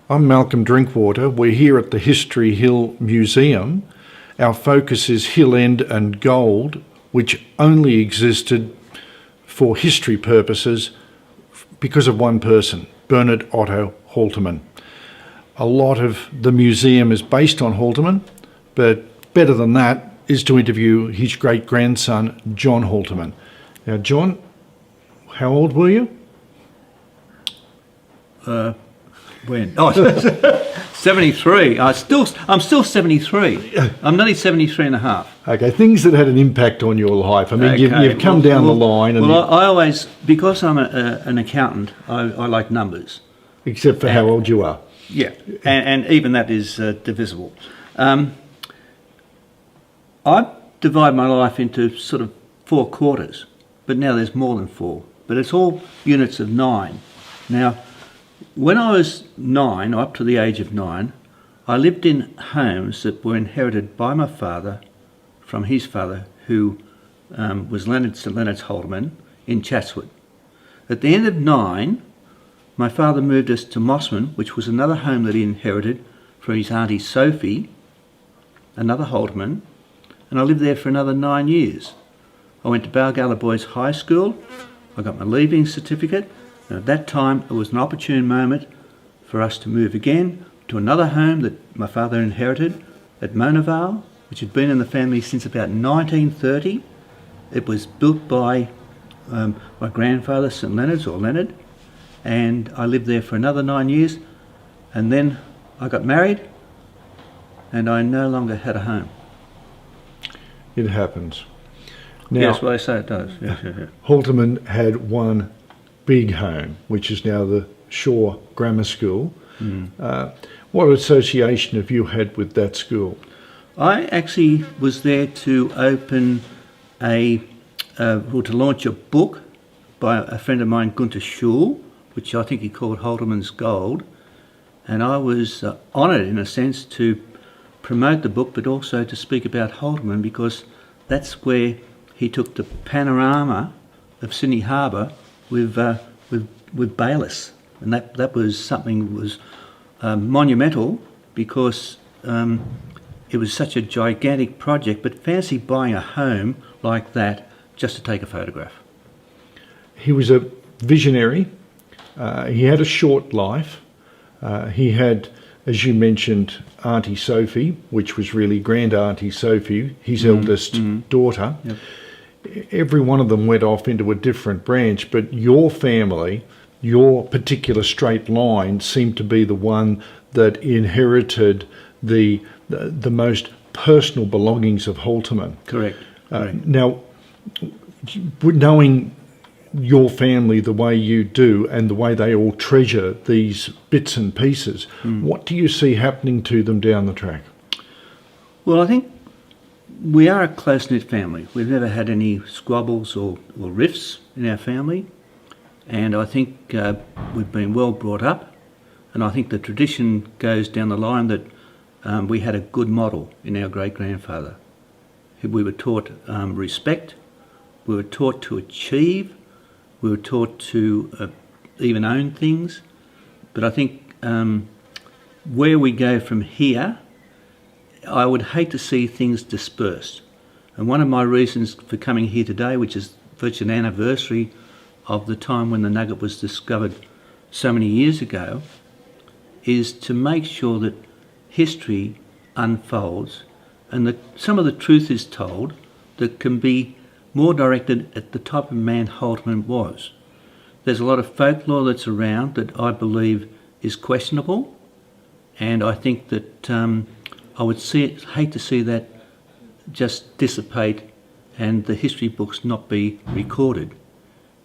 I'm Malcolm Drinkwater. We're here at the History Hill Museum. Our focus is Hill End and gold, which only existed for history purposes because of one person, Bernard Otto Holtermann. A lot of the museum is based on Holtermann, but better than that is to interview his great-grandson, John Holtermann. Now, John, how old were you? When? Oh, 73. I'm still 73. I'm nearly 73 and a half. Okay, things that had an impact on your life. I mean, okay. you've come down the line. And I always, because I'm an accountant, I like numbers. Except for how old you are. Yeah, and even that is divisible. I divide my life into sort of 4 quarters, but now there's more than 4. But it's all units of 9. Now, when I was 9, up to the age of 9, I lived in homes that were inherited by my father from his father, who was St Leonard's Holtermann in Chatswood. At the end of 9, my father moved us to Mossman, which was another home that he inherited from his auntie Sophie, another Holtermann, and I lived there for another 9 years. I went to Balgala Boys High School. I got my leaving certificate. And at that time, it was an opportune moment for us to move again to another home that my father inherited at Monavale, which had been in the family since about 1930. It was built by my grandfather, St Leonard's, or Leonard, and I lived there for another 9 years, and then I got married, and I no longer had a home. It happens. Now, yes, well, I say it does. Yes. Holtermann had one big home, which is now the Shaw Grammar School. What association have you had with that school? I actually was there to open to launch a book by a friend of mine, Gunter Schul, which I think he called Holtermann's Gold, and I was honoured in a sense to promote the book, but also to speak about Holtermann, because that's where he took the panorama of Sydney Harbour with Bayliss, and that was something that was monumental, because it was such a gigantic project. But fancy buying a home like that just to take a photograph. He was a visionary. He had a short life. He had, as you mentioned, Auntie Sophie, which was really Grand Auntie Sophie, his eldest daughter. Yep. Every one of them went off into a different branch, but your family, your particular straight line, seemed to be the one that inherited the most personal belongings of Holtermann. Correct. Now, knowing your family the way you do and the way they all treasure these bits and pieces, what do you see happening to them down the track? Well, I think we are a close-knit family. We've never had any squabbles or rifts in our family, and I think we've been well brought up, and I think the tradition goes down the line that we had a good model in our great-grandfather. We were taught respect, we were taught to achieve, we were taught to even own things, but I think where we go from here, I would hate to see things dispersed. And one of my reasons for coming here today, which is virtually an anniversary of the time when the nugget was discovered so many years ago, is to make sure that history unfolds and that some of the truth is told that can be more directed at the type of man Holtermann was. There's a lot of folklore that's around that I believe is questionable, and I think that I would hate to see that just dissipate and the history books not be recorded,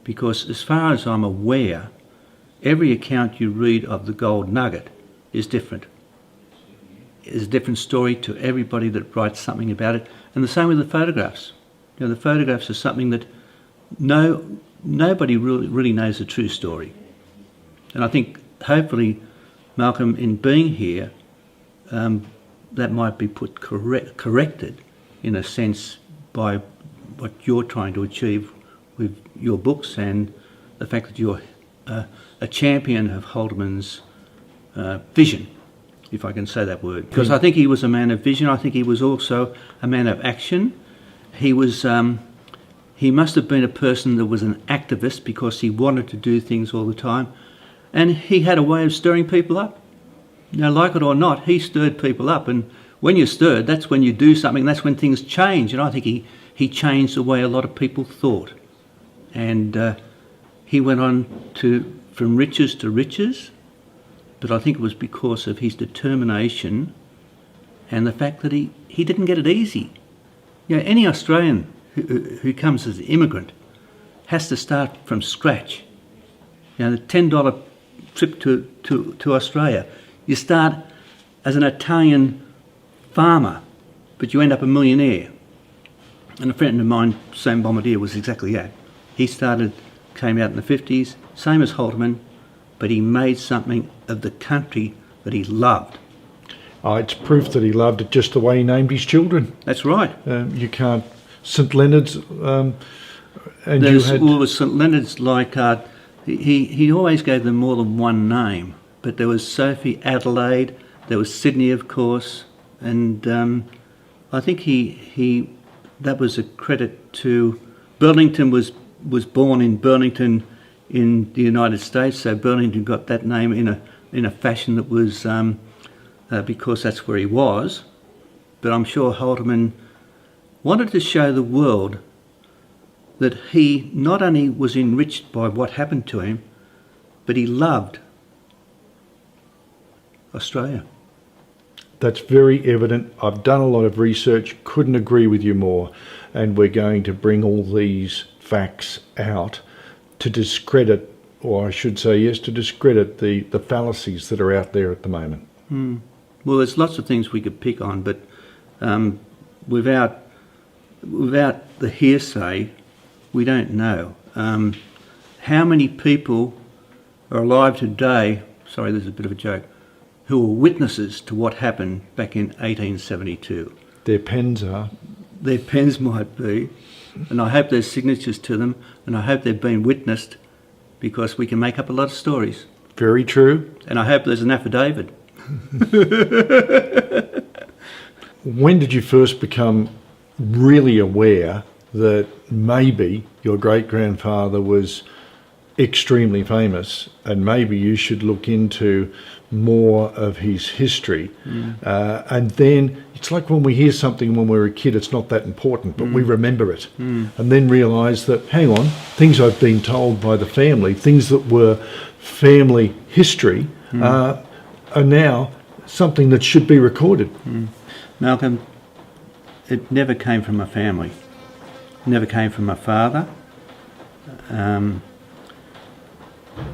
because as far as I'm aware, every account you read of the gold nugget is different. It's a different story to everybody that writes something about it, and the same with the photographs. You know, the photographs are something that nobody really knows the true story. And I think hopefully, Malcolm, in being here, that might be put corrected in a sense by what you're trying to achieve with your books and the fact that you're a champion of Holtermann's vision, if I can say that word. Because I think he was a man of vision. I think he was also a man of action. He was. He must have been a person that was an activist because he wanted to do things all the time, and he had a way of stirring people up. Now, like it or not, he stirred people up, and when you're stirred, that's when you do something. That's when things change, and I think he changed the way a lot of people thought, and he went on from riches to riches. But I think it was because of his determination and the fact that he didn't get it easy. You know, any Australian who comes as an immigrant has to start from scratch. You know, the $10 trip to Australia, you start as an Italian farmer, but you end up a millionaire. And a friend of mine, Sam Bombardier, was exactly that. He came out in the 50s, same as Holtermann, but he made something of the country that he loved. It's proof that he loved it just the way he named his children. That's right. You can't... St Leonard's, and There's, you had... Well, with St Leonard's, like, he always gave them more than one name, but there was Sophie, Adelaide, there was Sydney, of course, and I think that was a credit to... Burlington was born in Burlington in the United States, so Burlington got that name in a fashion that was because that's where he was. But I'm sure Holtermann wanted to show the world that he not only was enriched by what happened to him, but he loved Australia. That's very evident. I've done a lot of research, couldn't agree with you more, and we're going to bring all these facts out to discredit, or I should say, yes, to discredit the fallacies that are out there at the moment. Well, there's lots of things we could pick on, but without the hearsay, we don't know. How many people are alive today, sorry, this is a bit of a joke, who were witnesses to what happened back in 1872? Their pens are. Their pens might be, and I hope there's signatures to them, and I hope they've been witnessed, because we can make up a lot of stories. Very true. And I hope there's an affidavit. When did you first become really aware that maybe your great-grandfather was extremely famous and maybe you should look into more of his history? And then it's like when we hear something when we're a kid, it's not that important, but we remember it. And then realise that, hang on, things I've been told by the family, things that were family history, are now something that should be recorded. Malcolm, it never came from my family. It never came from my father. I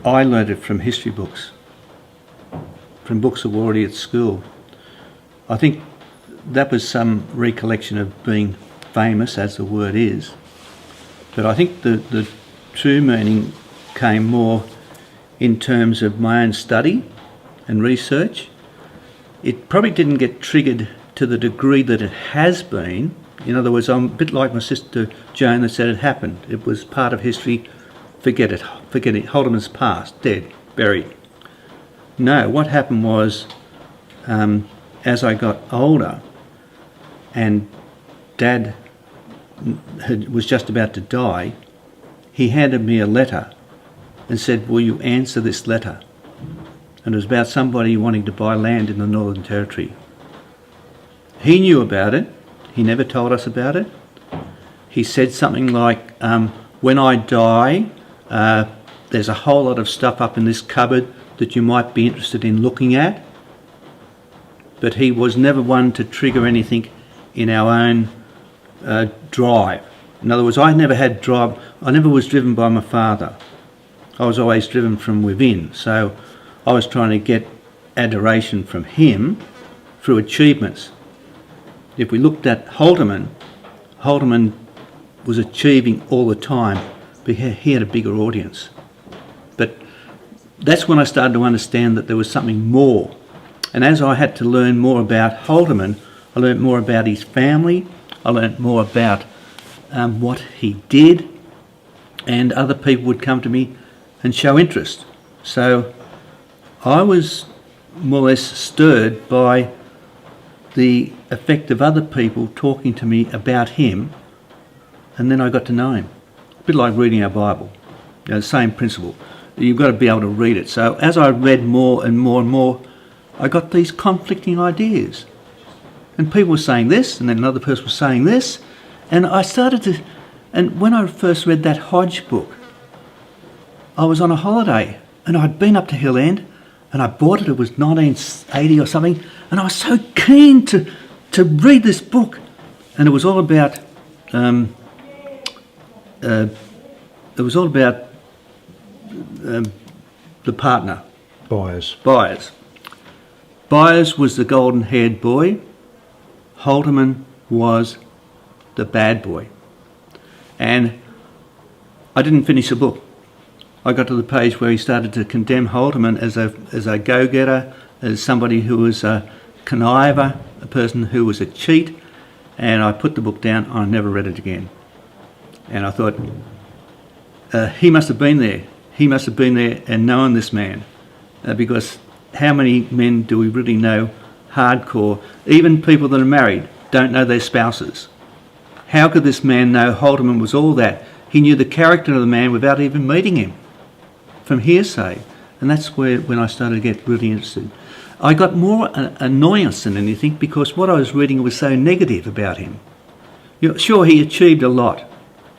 learned it from history books, from books that were already at school. I think that was some recollection of being famous, as the word is. But I think the true meaning came more in terms of my own study and research. It probably didn't get triggered to the degree that it has been. In other words, I'm a bit like my sister Joan that said it happened. It was part of history. Forget it. Holtermann's past, dead, buried. No, what happened was, as I got older and Dad was just about to die, he handed me a letter and said, "Will you answer this letter?" And it was about somebody wanting to buy land in the Northern Territory. He knew about it. He never told us about it. He said something like, "When I die, there's a whole lot of stuff up in this cupboard that you might be interested in looking at." But he was never one to trigger anything in our own drive. In other words, I never had drive. I never was driven by my father. I was always driven from within. So I was trying to get adoration from him through achievements. If we looked at Holtermann was achieving all the time, but he had a bigger audience. But that's when I started to understand that there was something more. And as I had to learn more about Holtermann, I learned more about his family, I learned more about what he did, and other people would come to me and show interest. So I was more or less stirred by the effect of other people talking to me about him, and then I got to know him. A bit like reading our Bible, the same principle. You've got to be able to read it. So as I read more and more and more, I got these conflicting ideas. And people were saying this, and then another person was saying this, and I started to... And when I first read that Hodge book, I was on a holiday, and I'd been up to Hill End, and I bought it. It was 1980 or something, and I was so keen to read this book. And it was all about... the partner. Byers. Byers was the golden-haired boy. Holtermann was the bad boy. And I didn't finish the book. I got to the page where he started to condemn Holtermann as a go-getter, as somebody who was a conniver, a person who was a cheat, and I put the book down. I never read it again. And I thought, he must have been there. He must have been there and known this man, because how many men do we really know, hardcore, even people that are married, don't know their spouses? How could this man know Holtermann was all that? He knew the character of the man without even meeting him, from hearsay. And that's when I started to get really interested. I got more annoyance than anything, because what I was reading was so negative about him. You know, sure, he achieved a lot,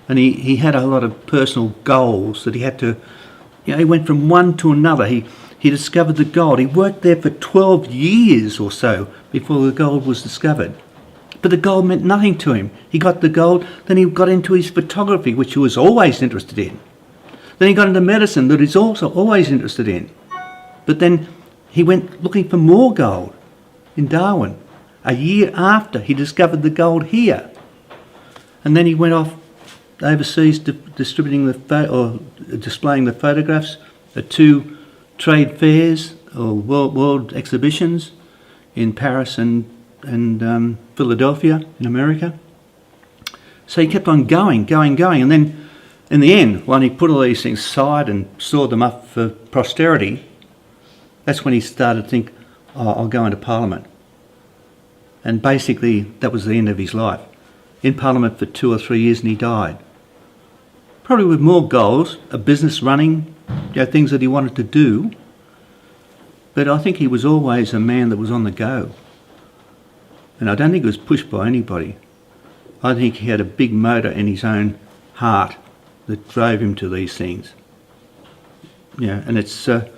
and he had a lot of personal goals that he had to... You know, he went from one to another. He discovered the gold. He worked there for 12 years or so before the gold was discovered. But the gold meant nothing to him. He got the gold, then he got into his photography, which he was always interested in. Then he got into medicine, that he's also always interested in. But then he went looking for more gold in Darwin, a year after he discovered the gold here. And then he went off overseas displaying the photographs at 2 trade fairs or world exhibitions in Paris and Philadelphia in America. So he kept on going, and then in the end, when he put all these things aside and stored them up for posterity, that's when he started to think, oh, I'll go into Parliament. And basically that was the end of his life. In Parliament for 2 or 3 years, and he died. Probably with more goals, a business running, things that he wanted to do. But I think he was always a man that was on the go. And I don't think he was pushed by anybody. I think he had a big motor in his own heart that drove him to these things. Yeah, and it's, I'd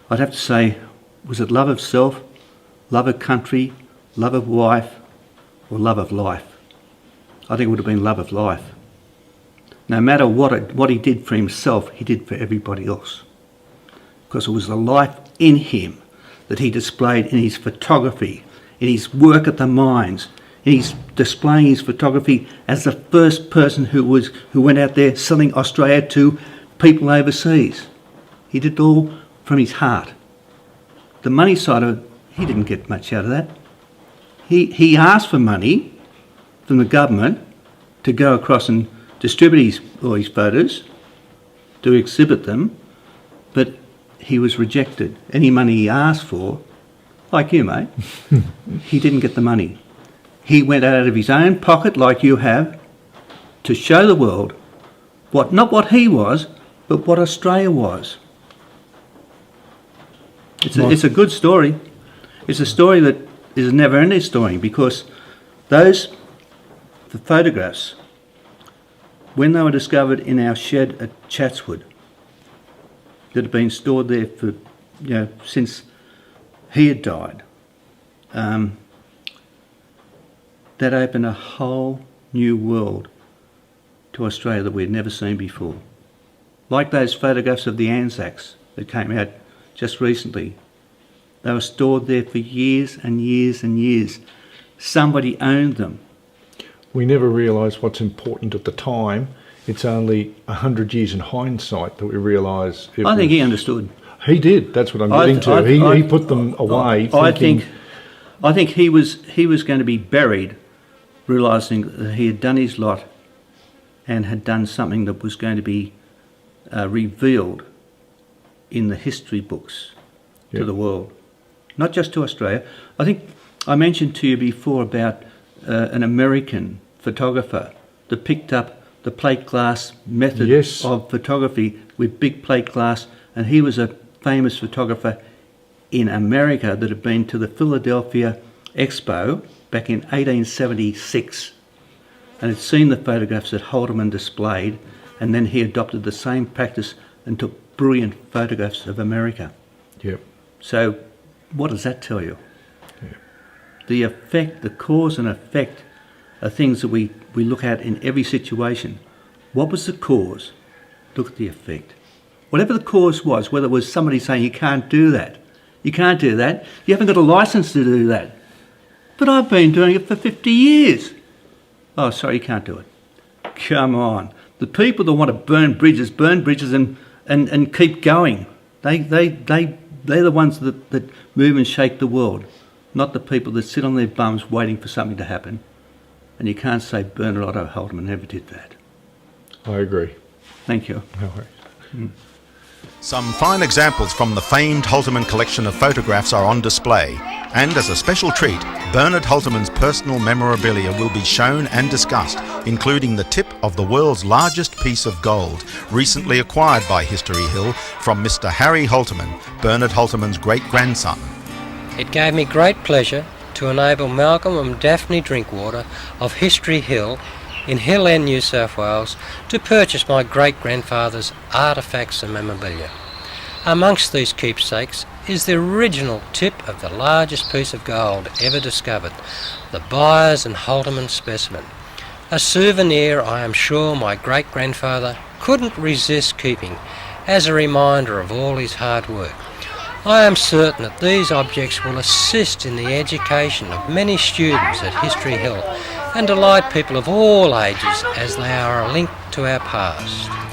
have to say, was it love of self, love of country, love of wife, or love of life? I think it would have been love of life. No matter what he did for himself, he did for everybody else. Because it was the life in him that he displayed in his photography, in his work at the mines, in his displaying his photography as the first person who went out there selling Australia to people overseas. He did it all from his heart. The money side of it, he didn't get much out of that. He asked for money from the government to go across and distribute all his photos, to exhibit them, but he was rejected. Any money he asked for, like you, mate, he didn't get the money. He went out of his own pocket, like you have, to show the world not what he was, but what Australia was. It's a good story. It's a story that is a never-ending story, because the photographs, when they were discovered in our shed at Chatswood, that had been stored there for, since he had died, that opened a whole new world to Australia that we had never seen before. Like those photographs of the Anzacs that came out just recently. They were stored there for years and years and years. Somebody owned them. We never realised what's important at the time. It's only 100 years in hindsight that we realise. I think he understood. He did. That's what I'm getting to. He put them away. I think he was going to be buried, realising that he had done his lot and had done something that was going to be revealed in the history books to the world. not just to Australia. I think I mentioned to you before about an American photographer that picked up the plate glass method Yes. of photography with big plate glass, and he was a famous photographer in America that had been to the Philadelphia Expo back in 1876 and had seen the photographs that Holtermann displayed, and then he adopted the same practice and took brilliant photographs of America. Yep. So what does that tell you? Yeah. The effect, the cause and effect are things that we look at in every situation. What was the cause? Look at the effect. Whatever the cause was, whether it was somebody saying you can't do that, you can't do that, you haven't got a license to do that. But I've been doing it for 50 years. Oh, sorry, you can't do it. Come on. The people that want to burn bridges and keep going. They're the ones that move and shake the world, not the people that sit on their bums waiting for something to happen. And you can't say Bernard Otto Holtermann never did that. I agree. Thank you. No worries. Some fine examples from the famed Holtermann collection of photographs are on display, and as a special treat, Bernard Holtermann's personal memorabilia will be shown and discussed, including the tip of the world's largest piece of gold, recently acquired by History Hill from Mr. Harry Holtermann, Bernard Holtermann's great-grandson. It gave me great pleasure to enable Malcolm and Daphne Drinkwater of History Hill in Hill End, New South Wales, to purchase my great-grandfather's artefacts and memorabilia. Amongst these keepsakes is the original tip of the largest piece of gold ever discovered, the Byers and Holtermann specimen. A souvenir I am sure my great-grandfather couldn't resist keeping as a reminder of all his hard work. I am certain that these objects will assist in the education of many students at History Hill and delight people of all ages as they are a link to our past.